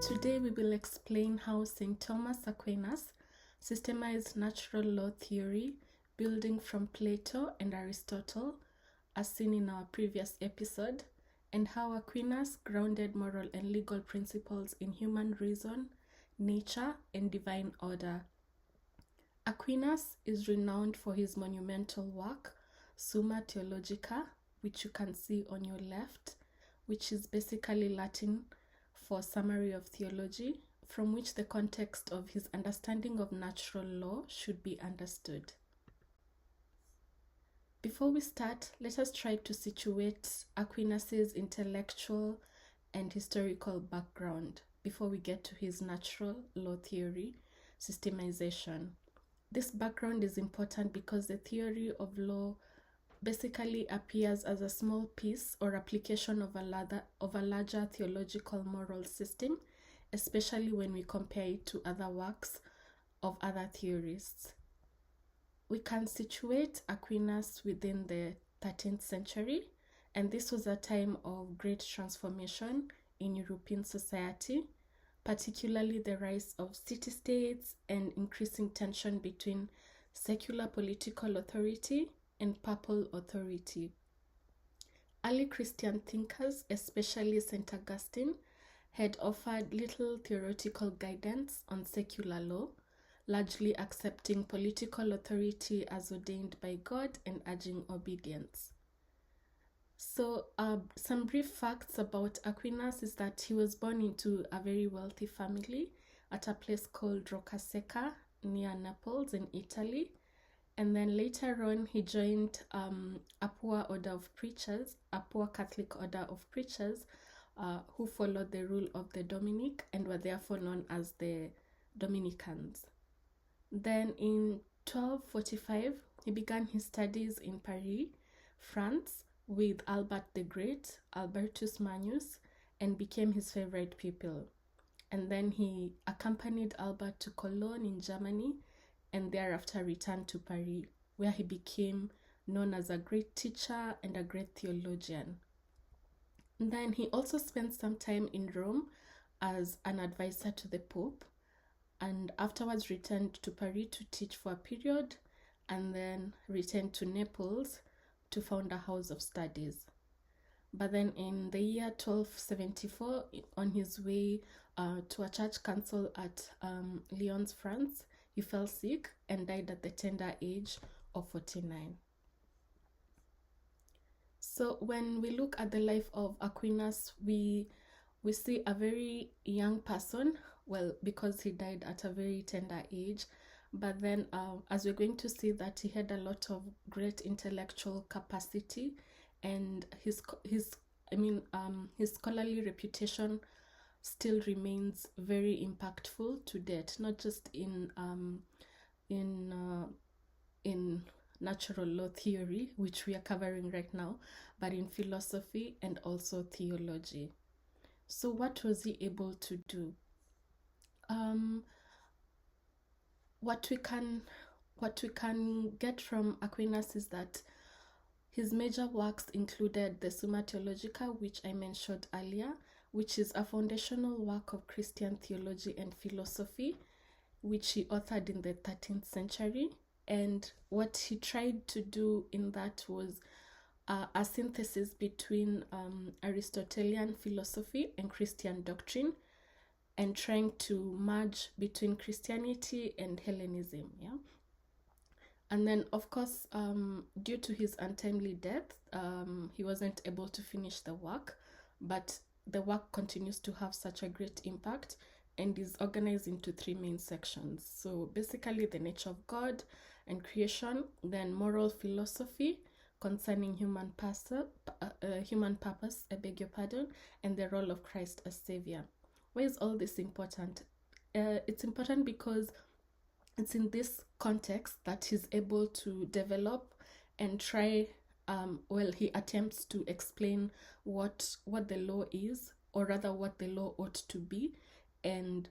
Today we will explain how St. Thomas Aquinas systemized natural law theory, building from Plato and Aristotle, as seen in our previous episode, and how Aquinas grounded moral and legal principles in human reason, nature, and divine order. Aquinas is renowned for his monumental work, Summa Theologica, which you can see on your left, which is basically Latin for summary of theology, from which the context of his understanding of natural law should be understood. Before we start, let us try to situate Aquinas' intellectual and historical background before we get to his natural law theory systemization. This background is important because the theory of law basically appears as a small piece or application of a larger theological moral system, especially when we compare it to other works of other theorists. We can situate Aquinas within the 13th century, and this was a time of great transformation in European society, particularly the rise of city-states and increasing tension between secular political authority and papal authority. Early Christian thinkers, especially St. Augustine, had offered little theoretical guidance on secular law, largely accepting political authority as ordained by God and urging obedience. So, some brief facts about Aquinas is that he was born into a very wealthy family at a place called Roccasecca near Naples in Italy. And then later on, he joined a poor Catholic order of preachers who followed the rule of the Dominic and were therefore known as the Dominicans. Then in 1245, he began his studies in Paris, France, with Albert the Great, Albertus Magnus, and became his favorite pupil. And then he accompanied Albert to Cologne in Germany, and thereafter returned to Paris, where he became known as a great teacher and a great theologian. And then he also spent some time in Rome as an advisor to the Pope, and afterwards returned to Paris to teach for a period, and then returned to Naples to found a house of studies. But then in the year 1274, on his way to a church council at Lyons, France, he fell sick and died at the tender age of 49. So when we look at the life of Aquinas, we see a very young person, well, because he died at a very tender age, but then as we're going to see that he had a lot of great intellectual capacity, and his scholarly reputation still remains very impactful to date, not just in natural law theory, which we are covering right now, but in philosophy and also theology. So what was he able to do? What we can get from Aquinas is that his major works included the Summa Theologica, which I mentioned earlier, which is a foundational work of Christian theology and philosophy, which he authored in the 13th century. And what he tried to do in that was a synthesis between Aristotelian philosophy and Christian doctrine, and trying to merge between Christianity and Hellenism. Yeah. And then, of course, due to his untimely death, he wasn't able to finish the work, but the work continues to have such a great impact and is organized into three main sections. So basically the nature of God and creation, then moral philosophy concerning human purpose, and the role of Christ as Savior. Why is all this important? It's important because it's in this context that he's able to develop and try, he attempts to explain what the law is, or rather what the law ought to be, and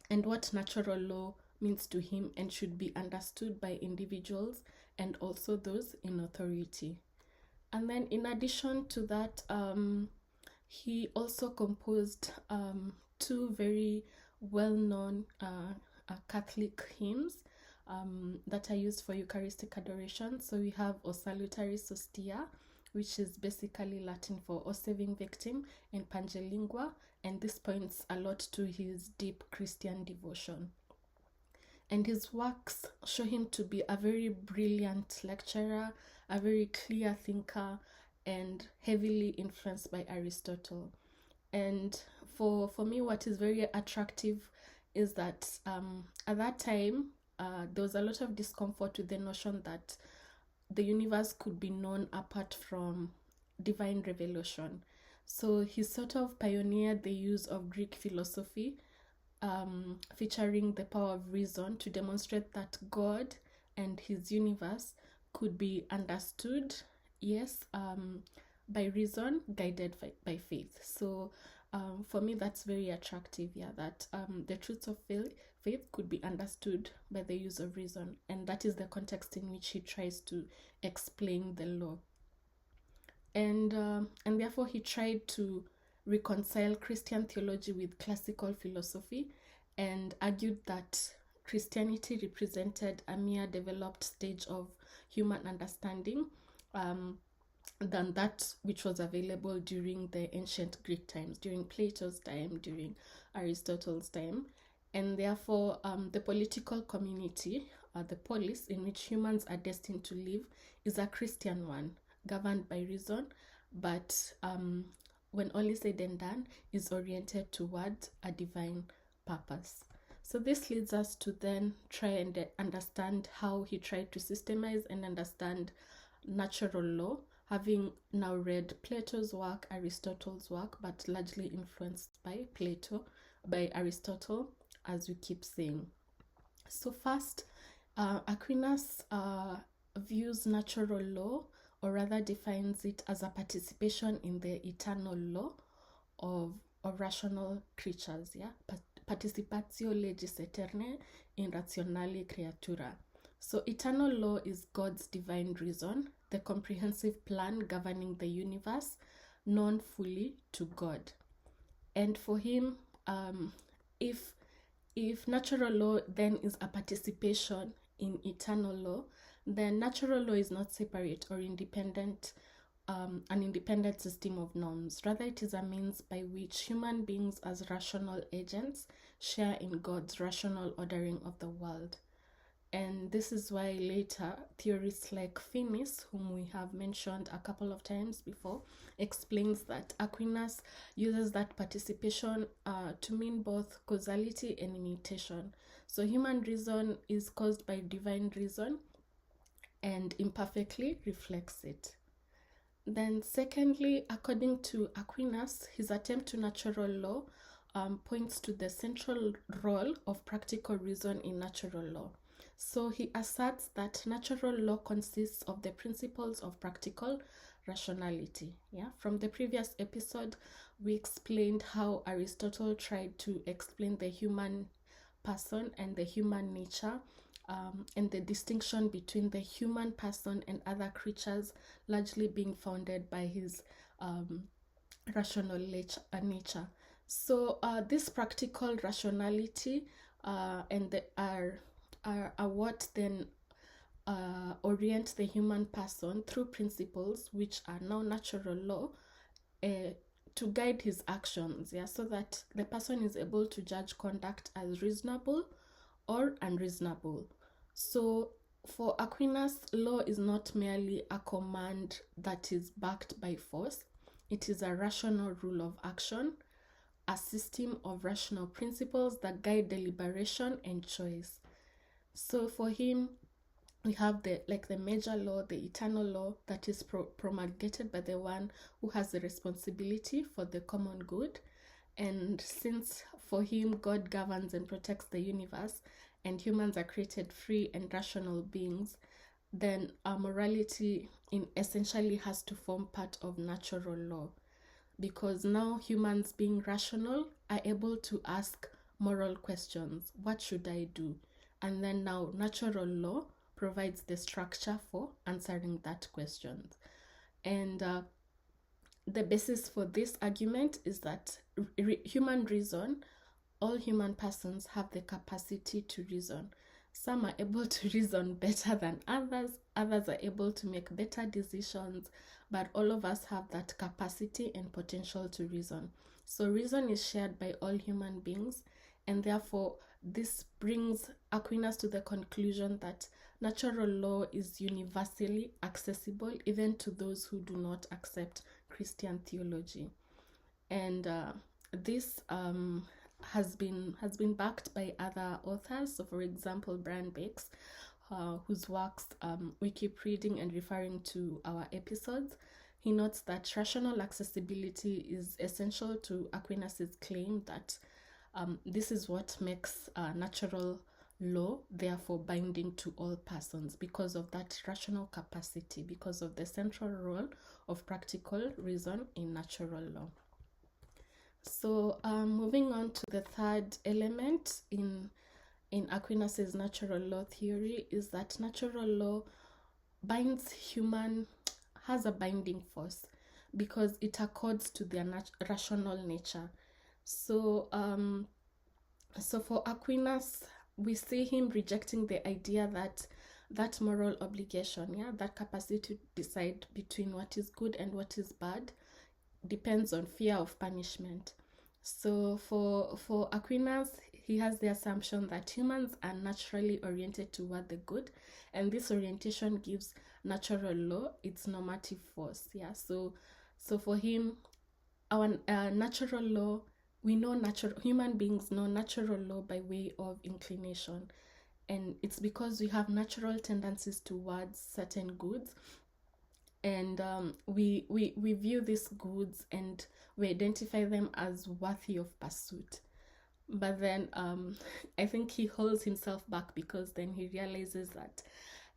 what natural law means to him and should be understood by individuals and also those in authority. And then in addition to that, he also composed two very well-known Catholic hymns that are used for Eucharistic adoration. So we have O Salutaris Ostia, which is basically Latin for O Saving Victim, and Pangelingua, and this points a lot to his deep Christian devotion. And his works show him to be a very brilliant lecturer, a very clear thinker, and heavily influenced by Aristotle. And for me, what is very attractive is that at that time, there was a lot of discomfort with the notion that the universe could be known apart from divine revelation. So he sort of pioneered the use of Greek philosophy, featuring the power of reason to demonstrate that God and his universe could be understood, yes, by reason, guided by faith. So for me, that's very attractive, that the truths of faith could be understood by the use of reason, and that is the context in which he tries to explain the law. And therefore he tried to reconcile Christian theology with classical philosophy and argued that Christianity represented a mere developed stage of human understanding than that which was available during the ancient Greek times, during Plato's time, during Aristotle's time. And therefore, the political community, the polis in which humans are destined to live, is a Christian one, governed by reason, but when all is said and done, is oriented toward a divine purpose. So this leads us to then try and understand how he tried to systemize and understand natural law, having now read Plato's work, Aristotle's work, but largely influenced by Aristotle, as we keep saying. So first, Aquinas views natural law, or rather defines it as a participation in the eternal law of rational creatures, participatio legis aeternae in rationali creatura. So eternal law is God's divine reason, the comprehensive plan governing the universe, known fully to God. And for him, if natural law then is a participation in eternal law, then natural law is not separate or independent, an independent system of norms. Rather, it is a means by which human beings as rational agents share in God's rational ordering of the world. And this is why later theorists like Finis, whom we have mentioned a couple of times before, explains that Aquinas uses that participation to mean both causality and imitation. So human reason is caused by divine reason and imperfectly reflects it. Then secondly, according to Aquinas, his attempt to natural law points to the central role of practical reason in natural law. So he asserts that natural law consists of the principles of practical rationality. From the previous episode, we explained how Aristotle tried to explain the human person and the human nature, and the distinction between the human person and other creatures largely being founded by his rational nature. So this practical rationality and are what then orient the human person through principles which are now natural law to guide his actions, so that the person is able to judge conduct as reasonable or unreasonable. So for Aquinas, law is not merely a command that is backed by force. It is a rational rule of action, a system of rational principles that guide deliberation and choice. So for him, we have the major law, the eternal law, that is promulgated by the one who has the responsibility for the common good. And since for him, God governs and protects the universe, and humans are created free and rational beings, then our morality essentially has to form part of natural law. Because now humans being rational are able to ask moral questions. What should I do? And then now natural law provides the structure for answering that question. And the basis for this argument is that human reason, all human persons have the capacity to reason. Some are able to reason better than others. Others are able to make better decisions, but all of us have that capacity and potential to reason. So reason is shared by all human beings, and therefore this brings Aquinas to the conclusion that natural law is universally accessible even to those who do not accept Christian theology. And this has been backed by other authors. So for example, Brian Bakes, whose works we keep reading and referring to our episodes, he notes that rational accessibility is essential to Aquinas' claim that this is what makes natural law therefore binding to all persons, because of that rational capacity, because of the central role of practical reason in natural law. So moving on to the third element in Aquinas' natural law theory is that natural law has a binding force because it accords to their rational nature. So for Aquinas, we see him rejecting the idea that moral obligation, that capacity to decide between what is good and what is bad, depends on fear of punishment. So for Aquinas, he has the assumption that humans are naturally oriented toward the good, and this orientation gives natural law its normative force. So for him, our natural law, human beings know natural law by way of inclination, and it's because we have natural tendencies towards certain goods, and we view these goods and we identify them as worthy of pursuit. But then I think he holds himself back, because then he realizes that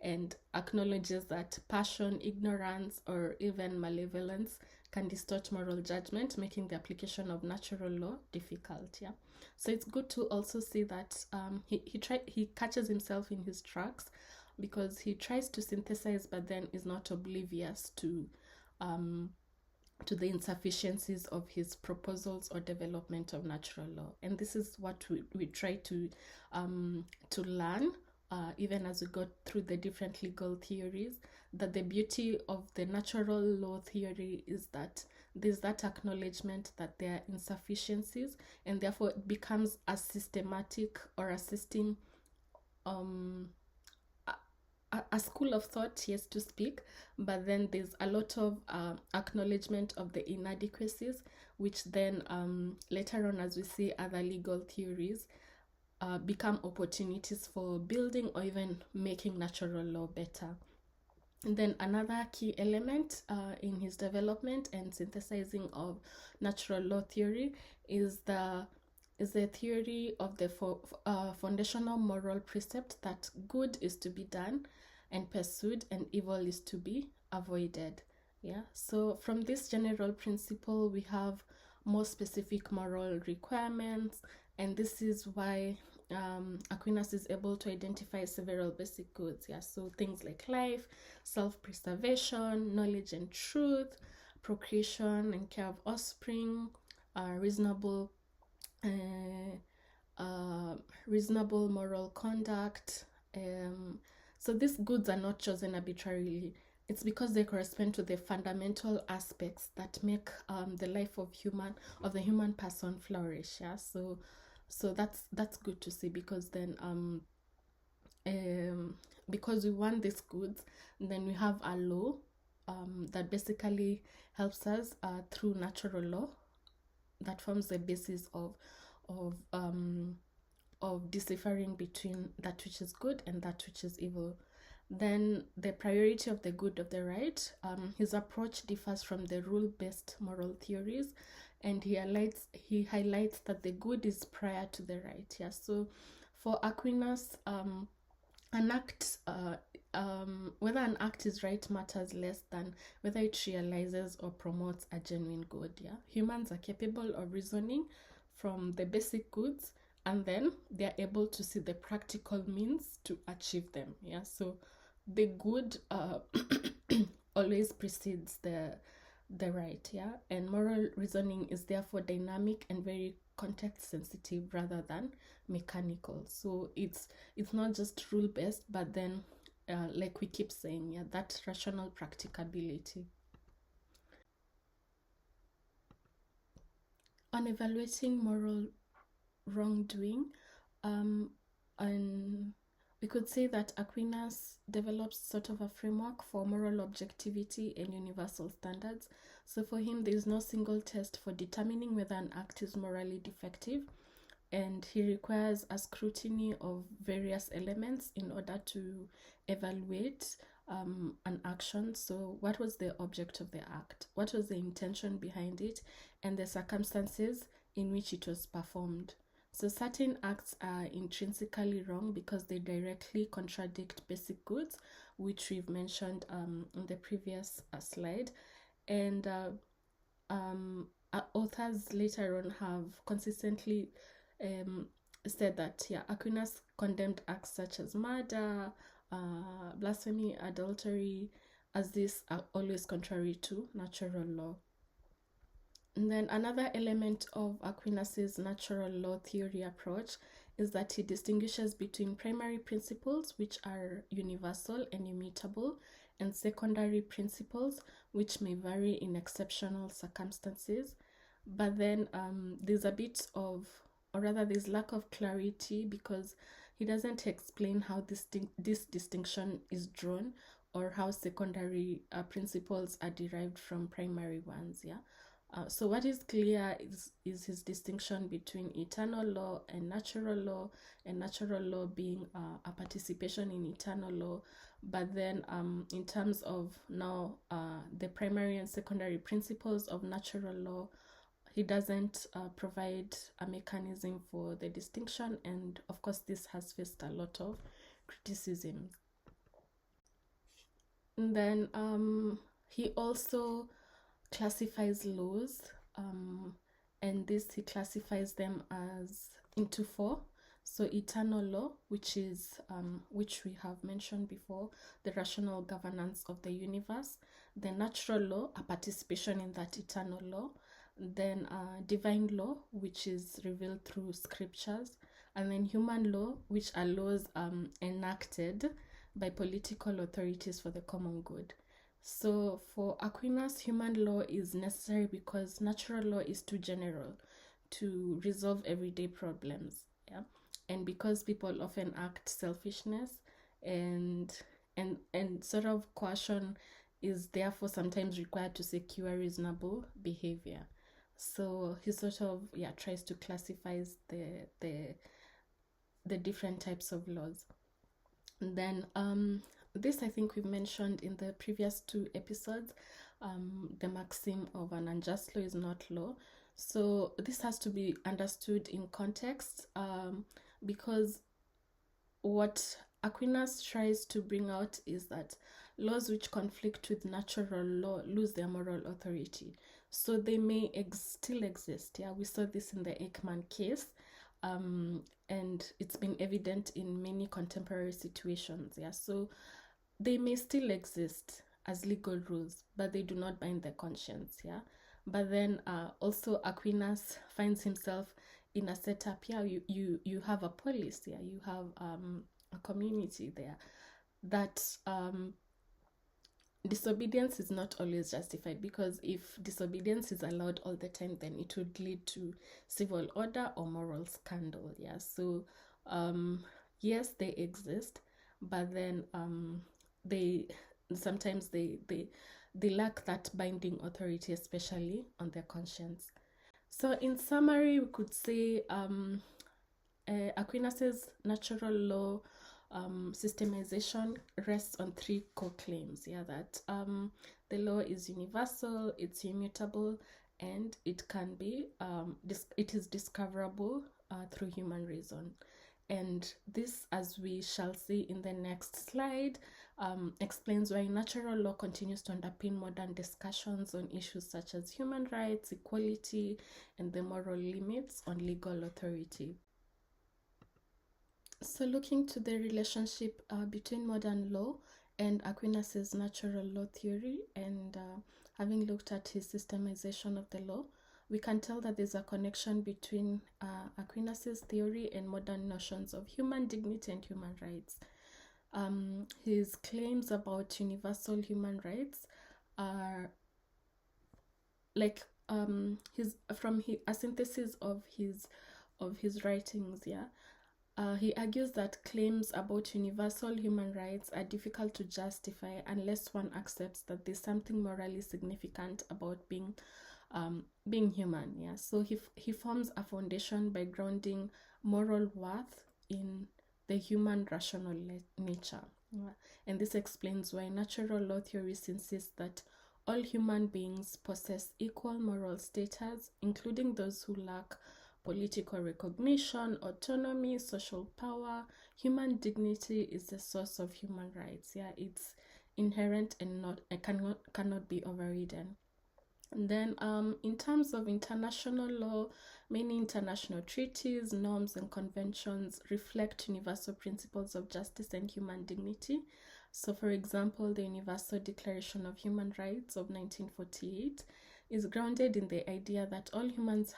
and acknowledges that passion, ignorance, or even malevolence can distort moral judgment, making the application of natural law difficult. So it's good to also see that he catches himself in his tracks, because he tries to synthesize but then is not oblivious to the insufficiencies of his proposals or development of natural law. And this is what we try to learn even as we go through the different legal theories, that the beauty of the natural law theory is that there's that acknowledgement that there are insufficiencies, and therefore it becomes a systematic or assisting a school of thought, yes, to speak, but then there's a lot of acknowledgement of the inadequacies, which then later on, as we see other legal theories, become opportunities for building or even making natural law better. And then another key element in his development and synthesizing of natural law theory is the theory of the foundational moral precept that good is to be done and pursued and evil is to be avoided. So from this general principle, we have more specific moral requirements, and this is why Aquinas is able to identify several basic goods. So things like life, self-preservation, knowledge and truth, procreation and care of offspring, reasonable moral conduct. So these goods are not chosen arbitrarily. It's because they correspond to the fundamental aspects that make the life of the human person flourish. So that's good to see, because then because we want these goods, then we have a law that basically helps us through natural law that forms the basis of deciphering between that which is good and that which is evil. Then the priority of the good of the right, his approach differs from the rule-based moral theories, and he highlights that the good is prior to the right. So for Aquinas, whether an act is right matters less than whether it realizes or promotes a genuine good. Humans are capable of reasoning from the basic goods, and then they're able to see the practical means to achieve them. So the good always precedes the the right, yeah? And moral reasoning is therefore dynamic and very context sensitive rather than mechanical. So it's not just rule based, but then like we keep saying, yeah, that rational practicability. On evaluating moral wrongdoing, and we could say that Aquinas develops sort of a framework for moral objectivity and universal standards. So for him, there is no single test for determining whether an act is morally defective, and he requires a scrutiny of various elements in order to evaluate an action. So what was the object of the act? What was the intention behind it? And the circumstances in which it was performed. So certain acts are intrinsically wrong because they directly contradict basic goods, which we've mentioned in the previous slide. And authors later on have consistently said that, yeah, Aquinas condemned acts such as murder, blasphemy, adultery, as these are always contrary to natural law. And then another element of Aquinas's natural law theory approach is that he distinguishes between primary principles, which are universal and immutable, and secondary principles, which may vary in exceptional circumstances. But then there's a bit of, or rather there's lack of clarity, because he doesn't explain how this distinction is drawn, or how secondary principles are derived from primary ones, yeah? So what is clear is his distinction between eternal law and natural law being a participation in eternal law. But then in terms of now the primary and secondary principles of natural law, he doesn't provide a mechanism for the distinction, and of course this has faced a lot of criticism. And then he also classifies laws, and this he classifies them as into four. So eternal law, which is which we have mentioned before, the rational governance of the universe. The natural law, a participation in that eternal law. Then divine law, which is revealed through scriptures. And then human law, which are laws enacted by political authorities for the common good. So for Aquinas, human law is necessary because natural law is too general to resolve everyday problems, yeah, and because people often act selfishness, and sort of coercion is therefore sometimes required to secure reasonable behavior. So he sort of tries to classify the different types of laws. And then this I think we've mentioned in the previous two episodes, the maxim of an unjust law is not law. So this has to be understood in context, because what Aquinas tries to bring out is that laws which conflict with natural law lose their moral authority. So they may still exist. Yeah, we saw this in the Eichmann case. And it's been evident in many contemporary situations. Yeah, so they may still exist as legal rules, but they do not bind the conscience. Yeah, but then also Aquinas finds himself in a setup. Yeah, you have a police. Yeah, you have a community there that disobedience is not always justified, because if disobedience is allowed all the time, then it would lead to civil order or moral scandal. Yeah, so yes, they exist, but then they sometimes they lack that binding authority, especially on their conscience. So in summary, we could say Aquinas's natural law systemization rests on three core claims. Yeah, that the law is universal, it's immutable, and it can be it is discoverable through human reason. And this, as we shall see in the next slide, explains why natural law continues to underpin modern discussions on issues such as human rights, equality, and the moral limits on legal authority. So looking to the relationship between modern law and Aquinas's natural law theory, and having looked at his systemization of the law, we can tell that there's a connection between Aquinas' theory and modern notions of human dignity and human rights. His claims about universal human rights are like a synthesis of his writings. He argues that claims about universal human rights are difficult to justify unless one accepts that there's something morally significant about being human. So he forms a foundation by grounding moral worth in the human rational nature. And this explains why natural law theorists insist that all human beings possess equal moral status, including those who lack political recognition, autonomy, social power. Human dignity is the source of human rights. It's inherent and cannot be overridden. And then in terms of international law, many international treaties, norms, and conventions reflect universal principles of justice and human dignity. So, for example, the Universal Declaration of Human Rights of 1948 is grounded in the idea that all humans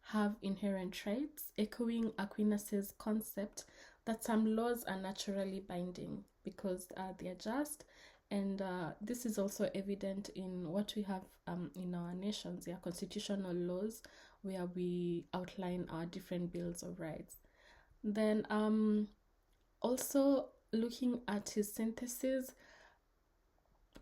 have inherent rights, echoing Aquinas' concept that some laws are naturally binding because they are just. And this is also evident in what we have in our nations, constitutional laws, where we outline our different bills of rights. Then also looking at his synthesis,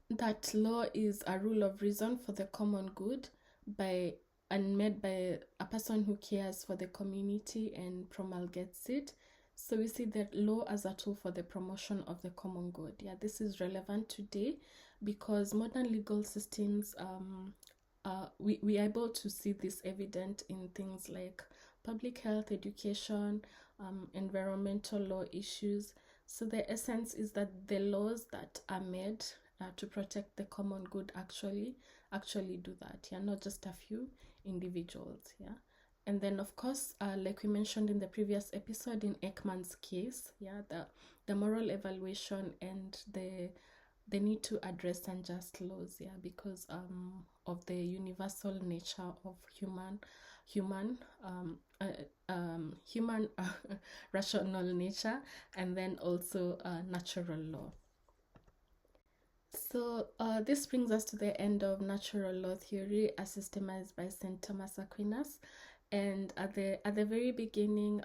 that law is a rule of reason for the common good made by a person who cares for the community and promulgates it. So we see that law as a tool for the promotion of the common good. This is relevant today because modern legal systems, we are able to see this evident in things like public health, education, environmental law issues. So the essence is that the laws that are made to protect the common good actually do that. Not just a few individuals. And then, of course, like we mentioned in the previous episode, in Ekman's case, the moral evaluation and the need to address unjust laws, because of the universal nature of human rational nature, and then also natural law. So this brings us to the end of natural law theory as systemized by St. Thomas Aquinas. And at the very beginning,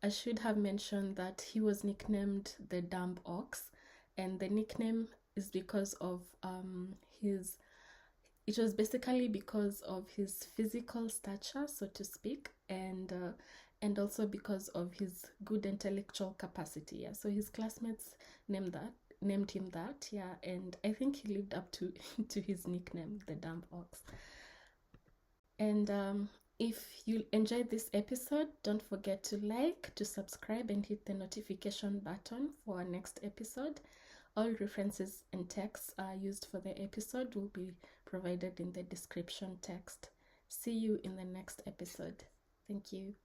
I should have mentioned that he was nicknamed the dumb ox, and the nickname is because of it was basically because of his physical stature, so to speak, and also because of his good intellectual capacity. So his classmates named him that, and I think he lived up to his nickname, the dumb ox. And if you enjoyed this episode, don't forget to like, to subscribe, and hit the notification button for our next episode. All references and texts used for the episode will be provided in the description text. See you in the next episode. Thank you.